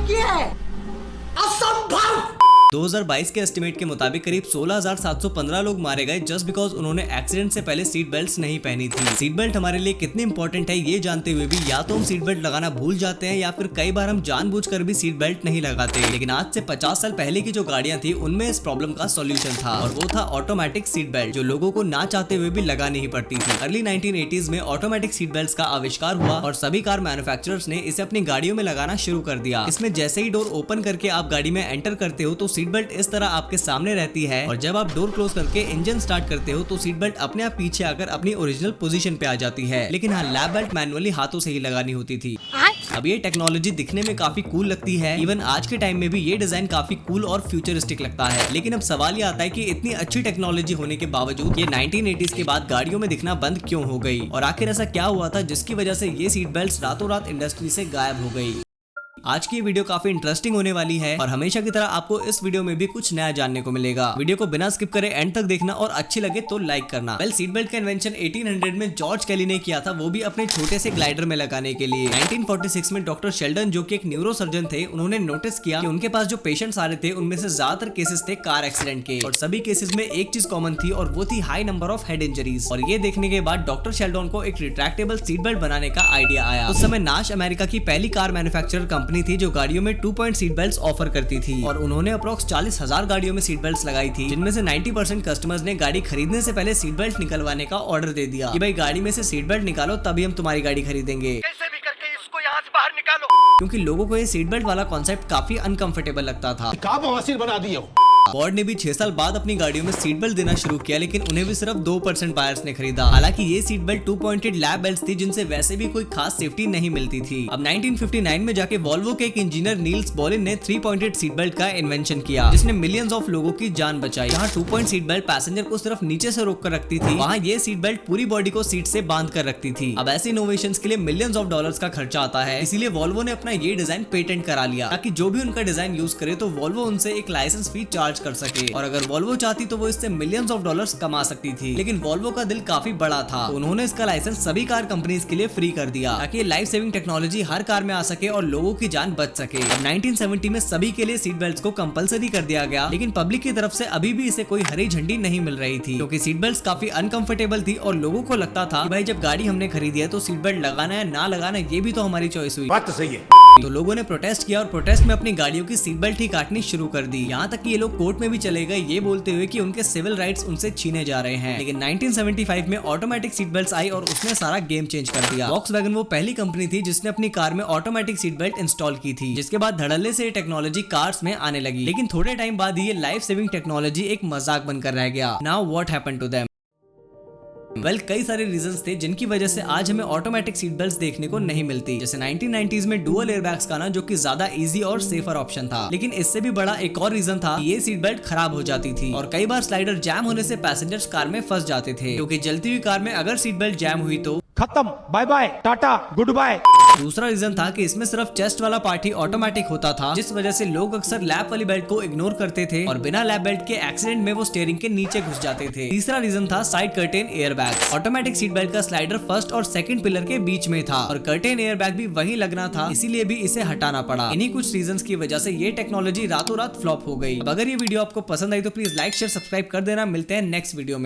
की है, असंभव। 2022 के एस्टिमेट के मुताबिक करीब 16,715 लोग मारे गए जस्ट बिकॉज उन्होंने एक्सीडेंट से पहले सीट बेल्ट नहीं पहनी थी। सीट बेल्ट हमारे लिए कितनी इंपॉर्टेंट है ये जानते हुए भी या तो हम सीट बेल्ट लगाना भूल जाते हैं या फिर कई बार हम जानबूझकर भी सीट बेल्ट नहीं लगाते। लेकिन आज से 50 साल पहले की जो गाड़ियां थी उनमें इस प्रॉब्लम का सॉल्यूशन था और वो था ऑटोमेटिक सीट बेल्ट, जो लोगों को ना चाहते हुए भी लगानी ही पड़ती थी। अर्ली 1980s में ऑटोमेटिक सीट बेल्ट का आविष्कार हुआ और सभी कार मैन्युफैक्चरर्स ने इसे अपनी गाड़ियों में लगाना शुरू कर दिया। इसमें जैसे ही डोर ओपन करके आप गाड़ी में एंटर करते हो तो सीट बेल्ट इस तरह आपके सामने रहती है और जब आप डोर क्लोज करके इंजन स्टार्ट करते हो तो सीट बेल्ट अपने आप पीछे आकर अपनी ओरिजिनल पोजीशन पे आ जाती है। लेकिन हाँ, लैब बेल्ट मैनुअली हाथों से ही लगानी होती थी। अब ये टेक्नोलॉजी दिखने में काफी कूल लगती है, इवन आज के टाइम में भी ये डिजाइन काफी कूल और फ्यूचरिस्टिक लगता है। लेकिन अब सवाल ये आता है कि इतनी अच्छी टेक्नोलॉजी होने के बावजूद ये 1980s के बाद गाड़ियों में दिखना बंद क्यों हो गई और आखिर ऐसा क्या हुआ था जिसकी वजह से ये सीट बेल्ट रातों रात इंडस्ट्री से गायब हो गई। आज की वीडियो काफी इंटरेस्टिंग होने वाली है और हमेशा की तरह आपको इस वीडियो में भी कुछ नया जानने को मिलेगा। वीडियो को बिना स्किप करे एंड तक देखना और अच्छी लगे तो लाइक करना। वेल, सीट बेल्ट का इन्वेंशन 1800 में जॉर्ज केली ने किया था, वो भी अपने छोटे से ग्लाइडर में लगाने के लिए। 1946 में डॉक्टर शेल्डन, जो कि एक न्यूरो सर्जन थे, उन्होंने नोटिस किया कि उनके पास जो पेशेंट्स आ रहे थे उनमें से ज्यादातर केसेस थे कार एक्सीडेंट के और सभी केसेस में एक चीज कॉमन थी और वो थी high number of head injuries. और ये देखने के बाद डॉक्टर शेल्डन को एक रिट्रैक्टेबल सीट बेल्ट बनाने का आइडिया आया। उस समय नाश अमेरिका की पहली कार मैन्युफैक्चरर कंपनी थी जो गाड़ियों में 2 पॉइंट सीट बेल्ट ऑफर करती थी और उन्होंने अप्रॉक्स 40,000 गाड़ियों में सीट बेल्ट लगाई थी, जिनमें से 90% कस्टमर्स ने गाड़ी खरीदने से पहले सीट बेल्ट निकलवाने का ऑर्डर दे दिया कि भाई गाड़ी में से सीट बेल्ट निकालो तभी हम तुम्हारी गाड़ी खरीदेंगे, कैसे भी करके इसको यहाँ से बाहर निकालो। क्योंकि लोगों को ये सीट बेल्ट वाला कॉन्सेप्ट काफी अनकंफर्टेबल लगता था। क्या बवासीर बना दिए हो। फोर्ड ने भी 6 साल बाद अपनी गाड़ियों में सीट बेल्ट देना शुरू किया, लेकिन उन्हें भी सिर्फ 2% बायर्स ने खरीदा। हालांकि ये seat belt 2 pointed lab belt थी जिनसे वैसे भी कोई खास सेफ्टी नहीं मिलती थी। अब 1959 में जाके वॉल्वो के एक इंजीनियर नील्स बॉलिन ने 3 पॉइंटेड सीट बेल्ट का इन्वेंशन किया, जिसने मिलियंस ऑफ लोगों की जान बचाई। जहाँ 2 पॉइंट सीट बेल्ट पैसेंजर को सिर्फ नीचे से रोक कर रखती थी, वहाँ ये सीट बेल्ट पूरी बॉडी को सीट से बांध कर रखती थी। अब ऐसे इनोवेशंस के लिए मिलियंस ऑफ डॉलर्स का खर्चा आता है, इसीलिए वॉल्वो ने अपना ये डिजाइन पेटेंट करा लिया ताकि जो भी उनका डिजाइन यूज करे तो वॉल्वो उनसे एक लाइसेंस फी चार्ज कर सके। और अगर वॉल्वो चाहती तो वो इससे मिलियंस ऑफ डॉलर्स कमा सकती थी, लेकिन वॉल्वो का दिल काफी बड़ा था, तो उन्होंने इसका लाइसेंस सभी कार कंपनीज के लिए फ्री कर दिया ताकि ये लाइफ सेविंग टेक्नोलॉजी हर कार में आ सके और लोगों की जान बच सके। अब 1970 में सभी के लिए सीट बेल्ट को कंपलसरी कर दिया गया, लेकिन पब्लिक की तरफ से अभी भी इसे कोई हरी झंडी नहीं मिल रही थी, क्योंकि सीट बेल्ट काफी अनकंफर्टेबल थी और लोगों को लगता था कि भाई जब गाड़ी हमने खरीदी है तो सीट बेल्ट लगाना है ना लगाना ये भी तो हमारी चॉइस हुई। बात तो सही है। तो लोगों ने प्रोटेस्ट किया और प्रोटेस्ट में अपनी गाड़ियों की सीट बेल्ट ही काटनी शुरू कर दी। यहाँ तक कि ये लोग कोर्ट में भी चले गए ये बोलते हुए कि उनके सिविल राइट्स उनसे छीने जा रहे हैं। लेकिन 1975 में ऑटोमेटिक सीट बेल्ट आई और उसने सारा गेम चेंज कर दिया। वॉक्सवैगन वो पहली कंपनी थी जिसने अपनी कार में ऑटोमेटिक सीट बेल्ट इंस्टॉल की थी, जिसके बाद धड़ल्ले से ये टेक्नोलॉजी कार्स में आने लगी। लेकिन थोड़े टाइम बाद ये लाइफ सेविंग टेक्नोलॉजी एक मजाक बनकर रह गया। Now what happened to them? Well, कई सारे रीजंस थे जिनकी वजह से आज हमें ऑटोमेटिक सीट बेल्ट देखने को नहीं मिलती। जैसे 1990s में डुअल एयरबैग्स का ना, जो कि ज्यादा इजी और सेफर ऑप्शन था। लेकिन इससे भी बड़ा एक और रीजन था कि ये सीट बेल्ट खराब हो जाती थी और कई बार स्लाइडर जैम होने से पैसेंजर्स कार में फंस जाते थे, क्योंकि जलती हुई कार में अगर सीट बेल्ट जैम हुई तो खत्म, bye bye, tata, goodbye. दूसरा रीजन था कि इसमें सिर्फ चेस्ट वाला पार्ट ही ऑटोमेटिक होता था, जिस वजह से लोग अक्सर लैप वाली बेल्ट को इग्नोर करते थे और बिना लैप बेल्ट के एक्सीडेंट में वो स्टीयरिंग के नीचे घुस जाते थे। तीसरा रीजन था side curtain airbag. Automatic seat belt का स्लाइडर फर्स्ट और सेकंड पिलर के बीच में था और कर्टेन एयरबैग भी वहीं लगना था, इसीलिए भी इसे हटाना पड़ा। इन्हीं कुछ रीजंस की वजह से ये टेक्नोलॉजी रातों रात फ्लॉप हो गई। अब अगर ये वीडियो आपको पसंद आई तो प्लीज लाइक शेयर सब्सक्राइब कर देना। मिलते हैं नेक्स्ट वीडियो में।